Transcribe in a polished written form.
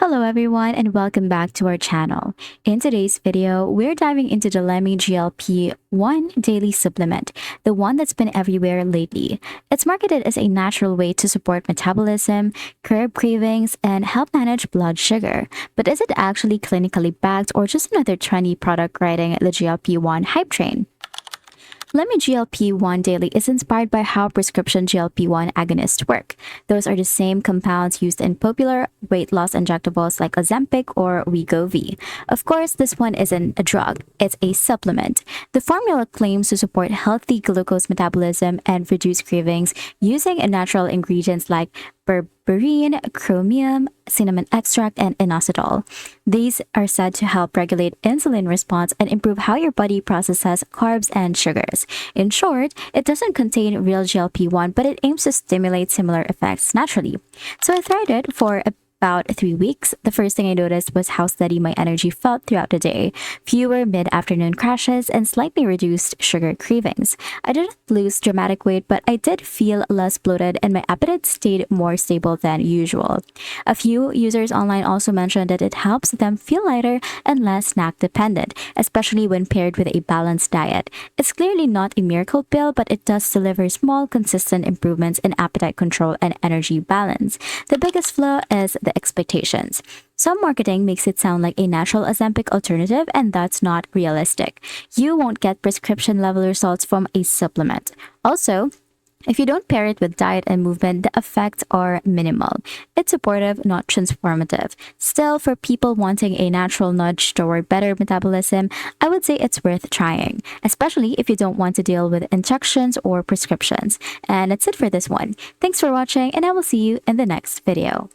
Hello everyone and welcome back to our channel. In today's video, we're diving into the Lemme GLP-1 Daily supplement, the one that's been everywhere lately. It's marketed as a natural way to support metabolism, curb cravings, and help manage blood sugar. But is it actually clinically backed or just another trendy product riding the GLP-1 hype train? Lemme GLP-1 Daily is inspired by how prescription GLP-1 agonists work. Those are the same compounds used in popular weight loss injectables like Ozempic or Wegovy. Of course, this one isn't a drug, it's a supplement. The formula claims to support healthy glucose metabolism and reduce cravings using natural ingredients like berberine, chromium, cinnamon extract, and inositol. These are said to help regulate insulin response and improve how your body processes carbs and sugars. In short, it doesn't contain real GLP-1, but it aims to stimulate similar effects naturally. So I tried it for about 3 weeks. The first thing I noticed was how steady my energy felt throughout the day, fewer mid-afternoon crashes, and slightly reduced sugar cravings. I didn't lose dramatic weight, but I did feel less bloated and my appetite stayed more stable than usual. A few users online also mentioned that it helps them feel lighter and less snack dependent, especially when paired with a balanced diet. It's clearly not a miracle pill, but it does deliver small, consistent improvements in appetite control and energy balance. The biggest flaw is the expectations. Some marketing makes it sound like a natural Ozempic alternative, and that's not realistic. You won't get prescription level results from a supplement. Also, if you don't pair it with diet and movement, the effects are minimal. It's supportive, not transformative. Still, for people wanting a natural nudge toward better metabolism, I would say it's worth trying, especially if you don't want to deal with injections or prescriptions. And that's it for this one. Thanks for watching, and I will see you in the next video.